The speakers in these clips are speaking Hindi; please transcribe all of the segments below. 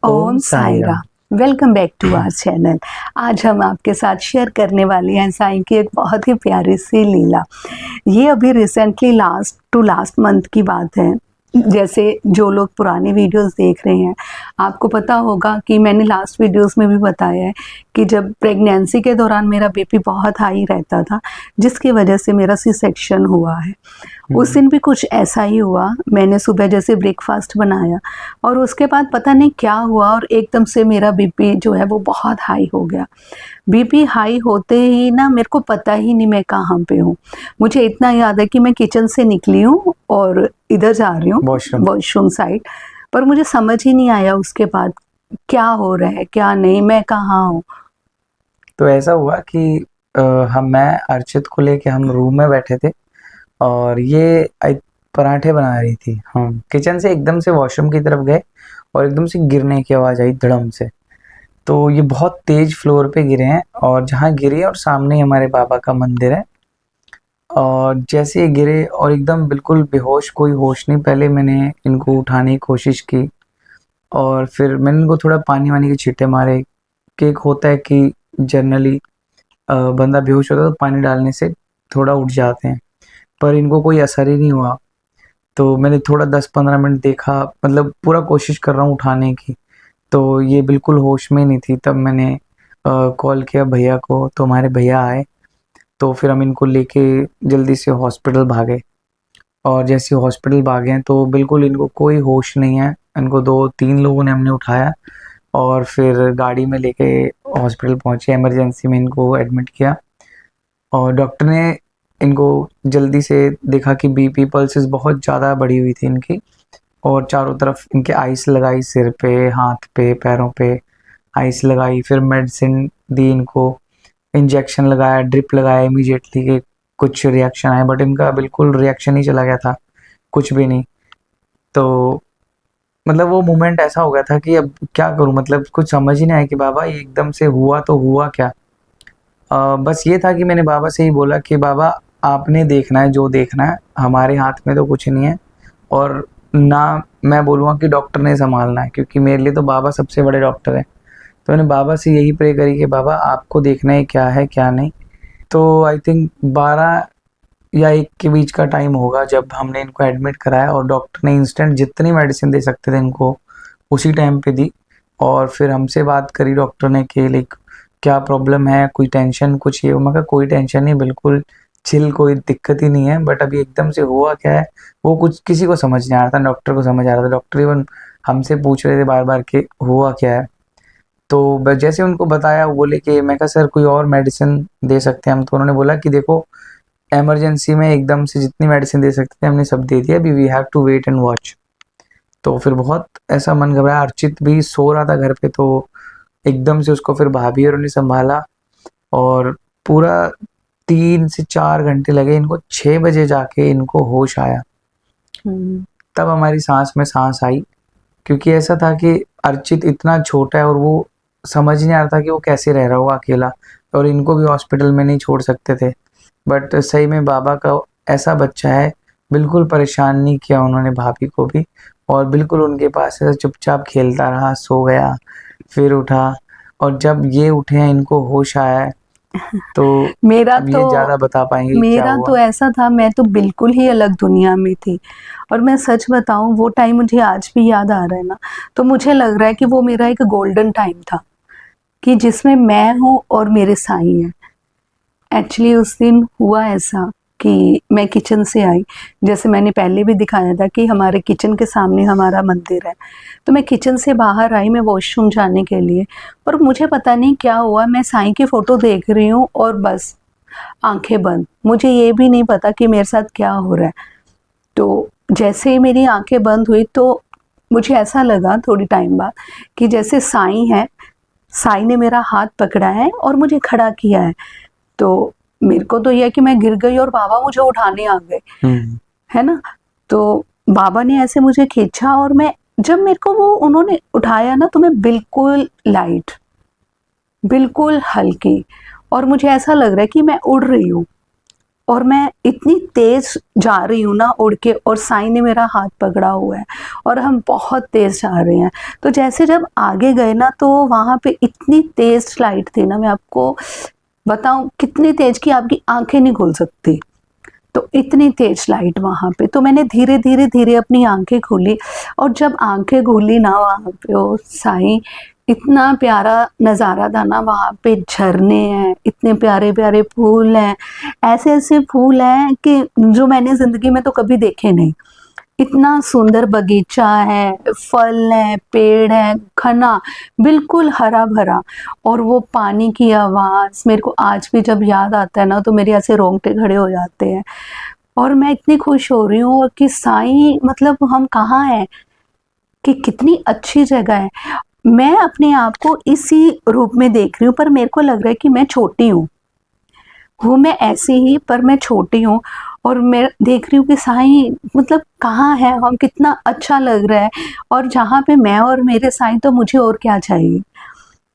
Om Sai Ram. Welcome back to our channel. आज हम आपके साथ शेयर करने वाले हैं साईं की एक बहुत ही प्यारी सी लीला। ये अभी रिसेंटली लास्ट मंथ की बात है। जैसे जो लोग पुरानी वीडियोस देख रहे हैं, आपको पता होगा कि मैंने लास्ट वीडियोस में भी बताया है कि जब प्रेगनेंसी के दौरान मेरा बीपी बहुत हाई रहता था, जिसकी वजह से मेरा सी सेक्शन हुआ है। उस दिन भी कुछ ऐसा ही हुआ। मैंने सुबह जैसे ब्रेकफास्ट बनाया और उसके बाद पता नहीं क्या हुआ और एकदम से मेरा बीपी जो है वो बहुत हाई हो गया। बीपी हाई होते ही ना मेरे को पता ही नहीं मैं कहाँ पे हूँ। मुझे इतना याद है कि मैं किचन से निकली हूँ और इधर जा रही हूँ वॉशरूम साइड, पर मुझे समझ ही नहीं आया उसके बाद क्या हो रहा है क्या नहीं, मैं कहाँ हूँ। तो ऐसा हुआ कि मैं अर्चित को लेके हम रूम में बैठे थे और ये पराठे बना रही थी। हम किचन से एकदम से वॉशरूम की तरफ गए और एकदम से गिरने की आवाज़ आई धड़म से। तो ये बहुत तेज फ्लोर पे गिरे हैं और जहाँ गिरे और सामने ही हमारे बाबा का मंदिर है। और जैसे ये गिरे और एकदम बिल्कुल बेहोश, कोई होश नहीं। पहले मैंने इनको उठाने की कोशिश की और फिर मैंने इनको थोड़ा पानी वानी के छींटे मारे। कि एक होता है कि जनरली बंदा बेहोश होता है तो पानी डालने से थोड़ा उठ जाते हैं, पर इनको कोई असर ही नहीं हुआ। तो मैंने थोड़ा 10-15 मिनट देखा, मतलब पूरा कोशिश कर रहा हूँ उठाने की, तो ये बिल्कुल होश में नहीं थी। तब मैंने कॉल किया भैया को, तो हमारे भैया आए। तो फिर हम इनको लेके जल्दी से हॉस्पिटल भागे और जैसे हॉस्पिटल भागे हैं तो बिल्कुल इनको कोई होश नहीं है। इनको 2-3 लोगों ने हमने उठाया और फिर गाड़ी में लेके हॉस्पिटल पहुंचे। इमरजेंसी में इनको एडमिट किया और डॉक्टर ने इनको जल्दी से देखा कि बीपी पल्सेस बहुत ज़्यादा बढ़ी हुई थी इनकी। और चारों तरफ इनके आइस लगाई, सिर पे, हाथ पे, पैरों पे आइस लगाई। फिर मेडिसिन दी इनको, इंजेक्शन लगाया, ड्रिप लगाया इमीडिएटली के कुछ रिएक्शन आए, बट इनका बिल्कुल रिएक्शन ही चला गया था, कुछ भी नहीं। तो मतलब वो मोमेंट ऐसा हो गया था कि अब क्या करूं, मतलब कुछ समझ ही नहीं आया कि बाबा ये एकदम से हुआ तो हुआ क्या। बस ये था कि मैंने बाबा से ही बोला कि बाबा आपने देखना है जो देखना है, हमारे हाथ में तो कुछ नहीं है। और ना मैं बोलूँगा कि डॉक्टर ने संभालना है, क्योंकि मेरे लिए तो बाबा सबसे बड़े डॉक्टर हैं। तो मैंने बाबा से यही प्रे करी कि बाबा आपको देखना है क्या है क्या नहीं। तो आई थिंक 12 या 1 के बीच का टाइम होगा जब हमने इनको एडमिट कराया और डॉक्टर ने इंस्टेंट जितनी मेडिसिन दे सकते थे इनको उसी टाइम पे दी। और फिर हमसे बात करी डॉक्टर ने कि लाइक क्या प्रॉब्लम है, कोई टेंशन कुछ ये। मैं कहा कोई टेंशन नहीं, बिल्कुल चिल, कोई दिक्कत ही नहीं है, बट अभी एकदम से हुआ क्या है वो कुछ किसी को समझ नहीं आ रहा था। डॉक्टर को समझ आ रहा था, डॉक्टर इवन हमसे पूछ रहे थे बार बार कि हुआ क्या है। तो जैसे उनको बताया वो बोले कि मैं कहा सर कोई और मेडिसिन दे सकते हैं हम। तो उन्होंने बोला कि देखो इमरजेंसी में एकदम से जितनी मेडिसिन दे सकते थे हमने सब दे दिया, अभी we have to wait and watch. तो फिर बहुत ऐसा मन घबराया। अर्चित भी सो रहा था घर पे, तो एकदम से उसको फिर भाभी और ने संभाला और पूरा 3 से 4 घंटे लगे इनको। 6 बजे जाके इनको होश आया, तब हमारी सांस में सांस आई। क्योंकि ऐसा था कि अर्चित इतना छोटा है और वो समझ नहीं आ रहा था कि वो कैसे रह रहा होगा अकेला, और इनको भी हॉस्पिटल में नहीं छोड़ सकते थे। बट सही में बाबा का ऐसा बच्चा है, बिल्कुल परेशान नहीं किया उन्होंने भाभी को भी। और बिल्कुल उनके पास ऐसा चुपचाप खेलता रहा, सो गया, फिर उठा। और जब ये उठे हैं, इनको होश आया है, तो मेरा अब तो ये ज़्यादा बता पाएंगे कि क्या मेरा हुआ। तो ऐसा था, मैं तो बिल्कुल ही अलग दुनिया में थी। और मैं सच बताऊं, वो टाइम मुझे आज भी याद आ रहा है ना, तो मुझे लग रहा है कि वो मेरा एक गोल्डन टाइम था कि जिसमें मैं हूँ और मेरे साईं हैं। एक्चुअली उस दिन हुआ ऐसा कि मैं किचन से आई, जैसे मैंने पहले भी दिखाया था कि हमारे किचन के सामने हमारा मंदिर है। तो मैं किचन से बाहर आई, मैं वॉशरूम जाने के लिए, और मुझे पता नहीं क्या हुआ, मैं साईं की फ़ोटो देख रही हूँ और बस आंखें बंद। मुझे ये भी नहीं पता कि मेरे साथ क्या हो रहा है। तो जैसे ही मेरी आंखें बंद हुई तो मुझे ऐसा लगा थोड़ी टाइम बाद कि जैसे साईं है, साईं ने मेरा हाथ पकड़ा है और मुझे खड़ा किया है। तो मेरे को तो यह है कि मैं गिर गई और बाबा मुझे उठाने आ गए, है ना। तो बाबा ने ऐसे मुझे खींचा और मैं, जब मेरे को वो उन्होंने उठाया ना, तो मैं बिल्कुल लाइट, बिल्कुल हल्की, और मुझे ऐसा लग रहा है कि मैं उड़ रही हूँ। और मैं इतनी तेज़ जा रही हूँ ना उड़ के, और साईं ने मेरा हाथ पकड़ा हुआ है और हम बहुत तेज़ जा रहे हैं। तो जैसे जब आगे गए ना, तो वहाँ पे इतनी तेज़ स्लाइड थी ना, मैं आपको बताऊँ कितनी तेज़ कि आपकी आँखें नहीं खुल सकती। तो इतनी तेज़ लाइट वहाँ पे, तो मैंने धीरे अपनी आँखें खोली, और जब आँखें खोली ना, वहाँ पे वो साईं, इतना प्यारा नज़ारा था ना, वहाँ पे झरने हैं, इतने प्यारे-प्यारे फूल हैं, ऐसे-ऐसे फूल हैं कि जो मैंने ज़िंदगी में तो कभी देखे नहीं। इतना सुंदर बगीचा है, फल हैं, पेड़ हैं, घना, बिल्कुल हरा-भरा, और वो पानी की आवाज़ मेरे को आज भी जब याद आता है ना, तो मेरे ऐसे रोंगटे खड़े हो जाते हैं। और मैं इतनी खुश हो रही हूँ कि साईं, मतलब हम कहाँ हैं, कि कितनी अच्छी जगह है। मैं अपने आप को इसी रूप में देख रही हूँ, पर मेरे को लग रहा है कि मैं छोटी हूँ मैं ऐसी ही, पर मैं छोटी हूँ, और मैं देख रही हूँ कि साईं, मतलब कहाँ है हम, कितना अच्छा लग रहा है, और जहाँ पे मैं और मेरे साईं, तो मुझे और क्या चाहिए,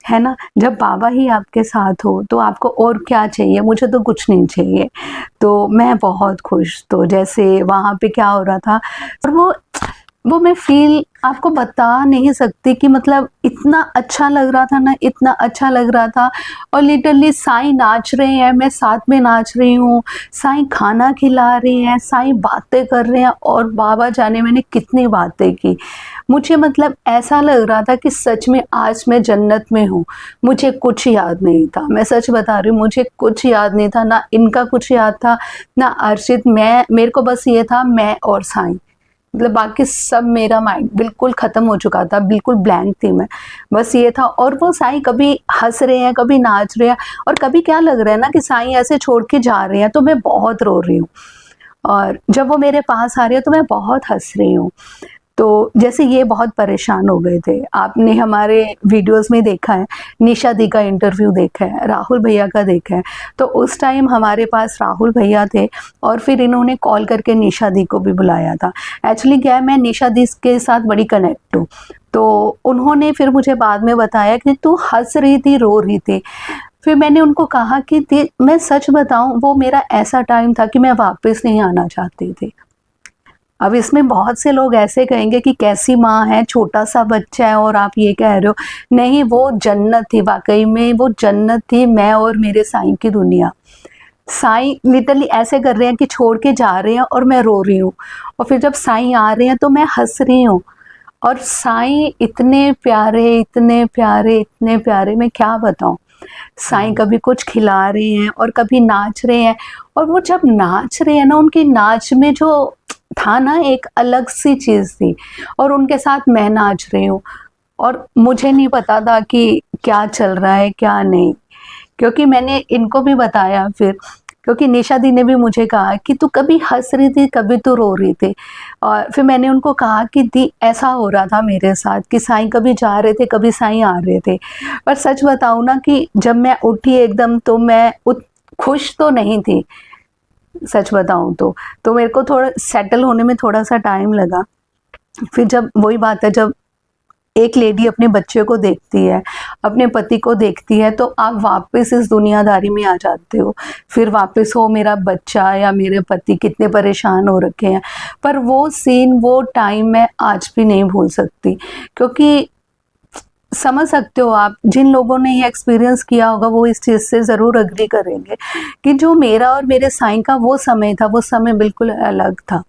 है ना? जब बाबा ही आपके साथ हो, तो आपको और क्या चाहिए? मुझे तो कुछ नहीं चाहिए। तो मैं बहुत खुश, तो जैसे वहाँ पे क्या हो रहा था, और वो मैं फ़ील आपको बता नहीं सकती कि मतलब इतना अच्छा लग रहा था ना, इतना अच्छा लग रहा था, और लिटरली साईं नाच रहे हैं, मैं साथ में नाच रही हूँ, साईं खाना खिला रहे हैं, साईं बातें कर रहे हैं, और बाबा जाने मैंने कितनी बातें की। मुझे मतलब ऐसा लग रहा था कि सच में आज मैं जन्नत में हूँ। मुझे कुछ याद नहीं था, मैं सच बता रही हूँ, मुझे कुछ याद नहीं था, ना इनका कुछ याद था, ना अर्शित, मेरे को बस ये था, मैं और साईं। मतलब बाकी सब, मेरा माइंड बिल्कुल ख़त्म हो चुका था, बिल्कुल ब्लैंक थी मैं। बस ये था, और वो साईं कभी हँस रहे हैं, कभी नाच रहे हैं, और कभी क्या लग रहा है ना कि साईं ऐसे छोड़ के जा रहे हैं, तो मैं बहुत रो रही हूँ, और जब वो मेरे पास आ रहे हैं, तो मैं बहुत हँस रही हूँ। तो जैसे ये बहुत परेशान हो गए थे, आपने हमारे वीडियोज़ में देखा है, निशा दी का इंटरव्यू देखा है, राहुल भैया का देखा है, तो उस टाइम हमारे पास राहुल भैया थे, और फिर इन्होंने कॉल करके निशा दी को भी बुलाया था। एक्चुअली क्या है, मैं निशा दी के साथ बड़ी कनेक्ट हूँ, तो उन्होंने फिर मुझे बाद में बताया कि तू हँस रही थी, रो रही थी। फिर मैंने उनको कहा कि मैं सच बताऊँ, वो मेरा ऐसा टाइम था कि मैं वापस नहीं आना चाहती थी। अब इसमें बहुत से लोग ऐसे कहेंगे कि कैसी माँ है, छोटा-सा बच्चा है और आप ये कह रहे हो। नहीं, वो जन्नत थी, वाक़ई में वो जन्नत थी, मैं और मेरे साईं की दुनिया। साईं लिटरली ऐसे कर रहे हैं कि छोड़ के जा रहे हैं, और मैं रो रही हूँ, और फिर जब साईं आ रहे हैं, तो मैं हँस रही हूँ, और साईं इतने प्यारे, इतने प्यारे, इतने प्यारे, मैं क्या बताऊँ। साईं कभी कुछ खिला रहे हैं और कभी नाच रहे हैं, और वो जब नाच रहे हैं ना, उनके नाच में जो था ना, एक अलग सी चीज़ थी, और उनके साथ मैं नाच रही हूँ, और मुझे नहीं पता था कि क्या चल रहा है, क्या नहीं। क्योंकि मैंने इनको भी बताया फिर, क्योंकि निशा दी ने भी मुझे कहा कि तू कभी हँस रही थी, कभी तू रो रही थी। और फिर मैंने उनको कहा कि दी, ऐसा हो रहा था मेरे साथ कि साईं कभी जा रहे थे, कभी साईं आ रहे थे। पर सच बताऊँ ना, कि जब मैं उठी एकदम, तो मैं खुश तो नहीं थी, सच बताऊँ तो। तो मेरे को थोड़ा सेटल होने में थोड़ा-सा टाइम लगा। फिर जब वही बात है, जब एक लेडी अपने बच्चे को देखती है, अपने पति को देखती है, तो आप वापस इस दुनियादारी में आ जाते हो। फिर वापस वो मेरा बच्चा या मेरे पति कितने परेशान हो रखे हैं। पर वो सीन, वो टाइम मैं आज भी नहीं भूल सकती, क्योंकि समझ सकते हो आप, जिन लोगों ने ये एक्सपीरियंस किया होगा, वो इस चीज़ से ज़रूर एग्री करेंगे कि जो मेरा और मेरे साईं का वो समय था, वो समय बिल्कुल अलग था।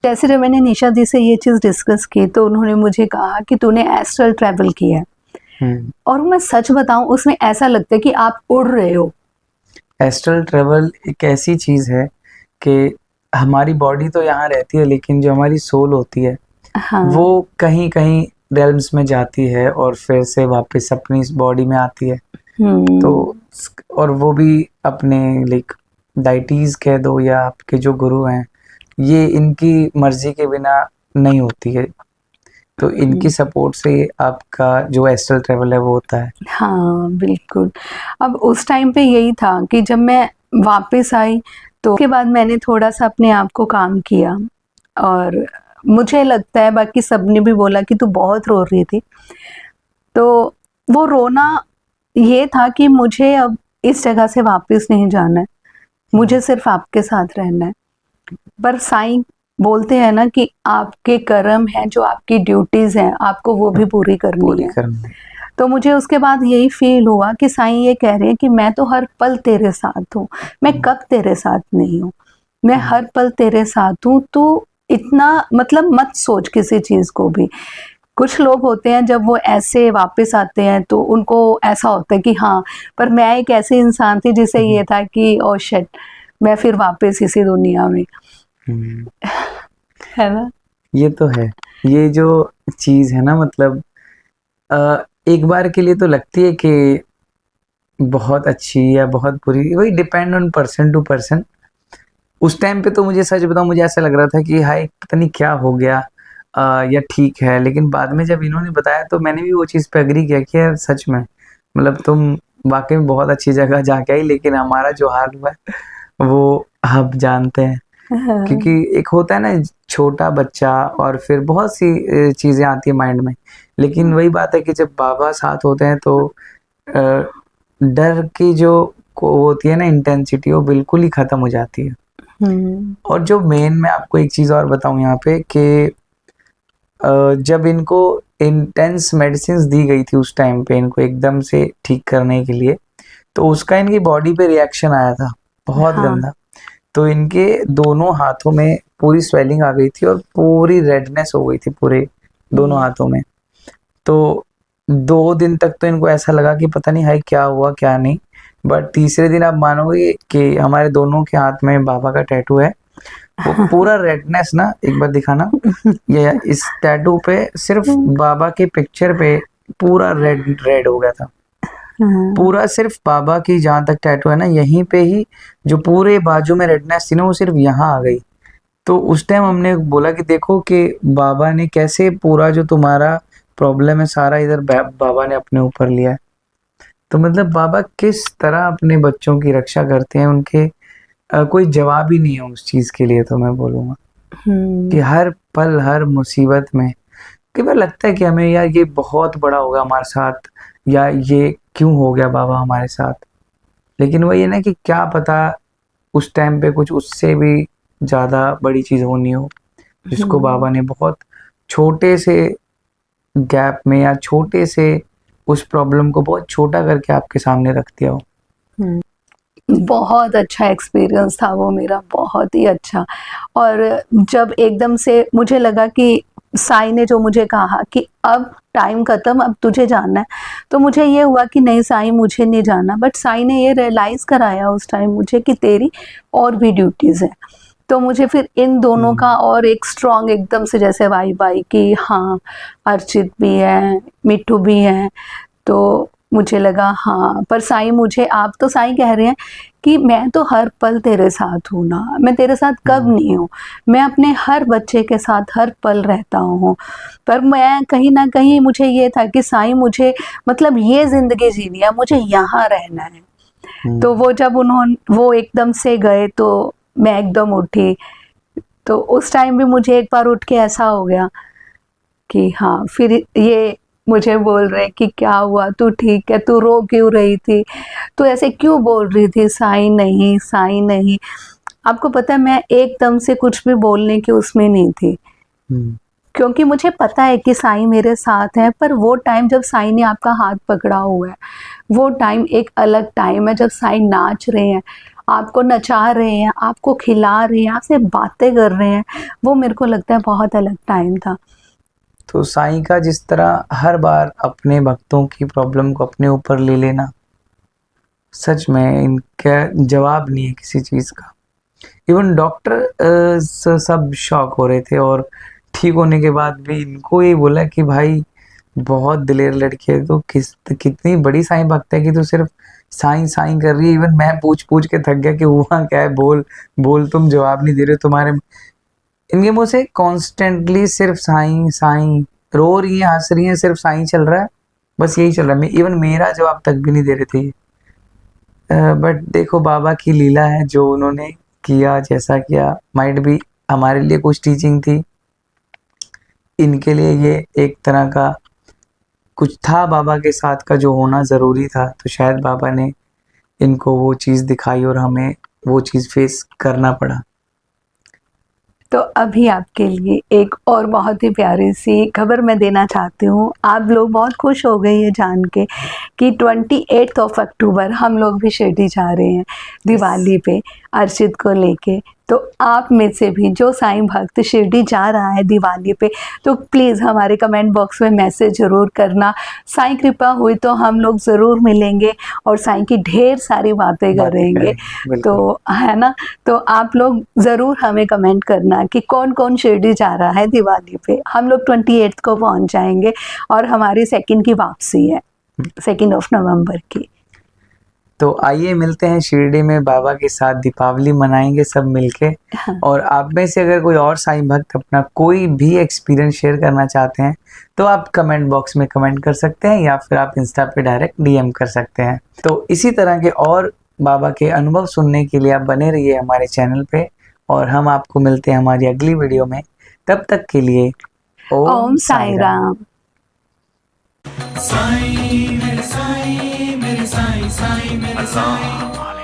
जैसे जब मैंने निशा दी से ये चीज़ डिस्कस की, तो उन्होंने मुझे कहा कि तूने एस्ट्रल ट्रैवल किया है, हम्म। और मैं सच बताऊँ, उसमें ऐसा लगता है कि आप उड़ रहे हो। एस्ट्रल ट्रेवल एक ऐसी चीज़ है कि हमारी बॉडी तो यहाँ रहती है, लेकिन जो हमारी सोल होती है वो हाँ। कहीं कहीं रेल्म्स में जाती है और फिर से वापस अपनी इस बॉडी में आती है। तो हुँ। और वो भी अपने लाइक डाइटीज कह दो या आपके जो गुरु हैं, ये इनकी मर्जी के बिना नहीं होती है। तो इनकी हुँ। सपोर्ट से आपका जो एस्ट्रल ट्रैवल है वो होता है। हाँ, बिल्कुल। अब उस टाइम पे यही था कि जब मैं वापस आई, तो उसके बाद मैंने थोड़ा-सा अपने आप को काम किया, और मुझे लगता है, बाकी सबने भी बोला कि तू बहुत रो रही थी। तो वो रोना ये था कि मुझे अब इस जगह से वापस नहीं जाना है। मुझे सिर्फ आपके साथ रहना है। पर साईं बोलते हैं ना कि आपके कर्म हैं, जो आपकी ड्यूटीज़ हैं, आपको वो भी पूरी करनी पूरी है। करनी है। तो मुझे उसके बाद यही फ़ील हुआ कि साईं ये कह रहे हैं कि मैं तो हर पल तेरे साथ हूँ, मैं कब तेरे साथ नहीं हूँ, मैं हर पल तेरे साथ हूँ, तू इतना मतलब मत सोच किसी चीज़ को भी। कुछ लोग होते हैं जब वो ऐसे वापस आते हैं तो उनको ऐसा होता है कि हाँ, पर मैं एक ऐसी इंसान थी जिसे ये था कि ओह शिट! मैं फिर वापस इसी दुनिया में, हम्म, है ना? ये तो है। ये जो चीज़ है ना, मतलब एक बार के लिए तो लगती है कि बहुत अच्छी या बहुत बुरी, वही depend on person to person. उस टाइम पे तो मुझे सच बताऊँ, मुझे ऐसा लग रहा था कि हाय पता नहीं क्या हो गया, या ठीक है। लेकिन बाद में जब इन्होंने बताया तो मैंने भी वो चीज़ पे एग्री किया कि यार सच में, मतलब तुम वाक़ई में बहुत अच्छी जगह जाके आई, लेकिन हमारा जो हाल हुआ है वो आप जानते हैं। हाँ, क्योंकि एक होता है ना छोटा बच्चा, और फिर बहुत सी चीज़ें आती है माइंड में। लेकिन वही बात है कि जब बाबा साथ होते हैं तो अ, डर की जो को होती है ना इंटेंसिटी, वो बिल्कुल ही ख़त्म हो जाती है। हुँ, और जो मेन मैं आपको एक चीज़ और बताऊँ यहाँ पे कि जब इनको इंटेंस मेडिसिन्स दी गई थी उस टाइम पे इनको एकदम से ठीक करने के लिए, तो उसका इनकी बॉडी पे रिएक्शन आया था, बहुत हाँ, गंदा। तो इनके दोनों हाथों में पूरी स्वेलिंग आ गई थी और पूरी रेडनेस हो गई थी पूरे दोनों हुँ, हाथों में। तो 2 दिन तक तो इनको ऐसा लगा कि पता नहीं हाय क्या हुआ क्या नहीं। बट तीसरे दिन आप मानोगे कि हमारे दोनों के हाथ में बाबा का टैटू है। वो पूरा रेडनेस ना, एक बार दिखाना। ये इस टैटू पे सिर्फ बाबा के पिक्चर पे पूरा रेड रेड हो गया था। हाँ, पूरा सिर्फ बाबा की जहाँ तक टैटू है ना, यहीं पे ही जो पूरे बाजू में रेडनेस थी ना, वो सिर्फ यहाँ आ गई। तो उस टाइम हमने बोला कि देखो कि बाबा ने कैसे पूरा जो तुम्हारा प्रॉब्लम है सारा इधर बाबा ने अपने ऊपर लिया है। तो मतलब बाबा किस तरह अपने बच्चों की रक्षा करते हैं, उनके कोई जवाब ही नहीं है उस चीज़ के लिए। तो मैं बोलूँगा कि हुँ, हर पल हर मुसीबत में कई बार लगता है कि हमें यार ये बहुत बड़ा होगा हमारे साथ, या ये क्यों हो गया बाबा हमारे साथ। लेकिन वही है ना कि क्या पता उस टाइम पे कुछ उससे भी ज़्यादा बड़ी चीज़ होनी हो, जिसको हुँ, बाबा ने बहुत छोटे से गैप में या छोटे से उस प्रॉब्लम को बहुत छोटा करके आपके सामने रख दिया हो। हुँ। बहुत अच्छा एक्सपीरियंस था वो मेरा, बहुत ही अच्छा। और जब एकदम से मुझे लगा कि साईं ने जो मुझे कहा कि अब टाइम खत्म, अब तुझे जाना है, तो मुझे ये हुआ कि नहीं साईं मुझे नहीं जाना। बट साईं ने ये रियलाइज़ कराया उस टाइम मुझे कि तेरी और भी ड्यूटीज़ हैं। तो मुझे फिर इन दोनों का हुँ, और एक स्ट्रॉन्ग एकदम से जैसे वाइब आई कि हाँ, अर्चित भी है, मिट्ठू भी है। तो मुझे लगा हाँ, पर साईं मुझे आप तो साईं कह रहे हैं कि मैं तो हर पल तेरे साथ हूँ ना, मैं तेरे साथ कब हुँ, नहीं हूँ? मैं अपने हर बच्चे के साथ हर पल रहता हूँ। पर मैं कहीं न कहीं मुझे ये था कि साईं मुझे मतलब ये ज़िंदगी जीनी है, मुझे यहाँ रहना है। हुँ। तो वो जब वो एकदम से गए तो मैं एकदम उठी। तो उस टाइम भी मुझे एक बार उठ के ऐसा हो गया कि हाँ, फिर ये मुझे बोल रहे कि क्या हुआ? तू ठीक है? तू रो क्यों रही थी? तू ऐसे क्यों बोल रही थी साईं नहीं, साईं नहीं? आपको पता है मैं एकदम से कुछ भी बोलने की उसमें नहीं थी। हुँ, क्योंकि मुझे पता है कि साईं मेरे साथ हैं, पर वो टाइम जब साईं ने आपका हाथ पकड़ा हुआ है, वो टाइम एक अलग टाइम है जब साईं नाच रहे हैं, आपको नचा रहे हैं, आपको खिला रहे हैं, आपसे बातें कर रहे हैं, वो मेरे को लगता है बहुत अलग टाइम था। तो साईं का जिस तरह हर बार अपने भक्तों की प्रॉब्लम को अपने ऊपर ले लेना, सच में इनका जवाब नहीं है किसी चीज़ का। इवन डॉक्टर सब शॉक हो रहे थे, और ठीक होने के बाद भी इनको ये बोला कि भाई बहुत दिलेर लड़की है, तो कितनी बड़ी साईं भक्त है कि तू सिर्फ साईं साईं कर रही है। इवन मैं पूछ पूछ के थक गया कि हुआ क्या है, बोल बोल, तुम जवाब नहीं दे रहे हो। तुम्हारे इनके मुंह से कॉन्स्टेंटली सिर्फ साईं साईं, रो रही है हंस रही है, सिर्फ साईं चल रहा है, बस यही चल रहा है। इवन मेरा जवाब तक भी नहीं दे रहे थे ये। बट देखो बाबा की लीला है, जो उन्होंने किया जैसा किया, माइट भी हमारे लिए कुछ टीचिंग थी, इनके लिए ये एक तरह का कुछ था बाबा के साथ का जो होना ज़रूरी था। तो शायद बाबा ने इनको वो चीज़ दिखाई और हमें वो चीज़ फेस करना पड़ा। तो अभी आपके लिए एक और बहुत ही प्यारी सी खबर मैं देना चाहती हूँ। आप लोग बहुत खुश हो गए ये जान के कि 28 अक्टूबर हम लोग भी शिरडी जा रहे हैं दिवाली पे अर्चित को लेके। तो आप में से भी जो साईं भक्त शिरडी जा रहा है दिवाली पे, तो प्लीज़ हमारे कमेंट बॉक्स में मैसेज ज़रूर करना। साईं कृपा हुई तो हम लोग ज़रूर मिलेंगे और साईं की ढेर सारी बातें करेंगे। बिल्कुल। तो है ना? तो आप लोग ज़रूर हमें कमेंट करना कि कौन-कौन शिरडी जा रहा है दिवाली पे। हम लोग 28 को पहुँच जाएँगे और हमारी 2nd की वापसी है, 2 नवंबर की। तो आइए मिलते हैं शिरडी में, बाबा के साथ दीपावली मनाएंगे सब मिलके। हाँ। और आप में से अगर कोई और साईं भक्त अपना कोई भी एक्सपीरियंस शेयर करना चाहते हैं तो आप कमेंट बॉक्स में कमेंट कर सकते हैं या फिर आप इंस्टा पे डायरेक्ट डीएम कर सकते हैं। तो इसी तरह के और बाबा के अनुभव सुनने के लिए आप बने रहिए हमारे चैनल पे और हम आपको मिलते हैं हमारी अगली वीडियो में। तब तक के लिए ओम साई राम। साईं मेरे साईं मेरे साईं साईं मेरे साईं।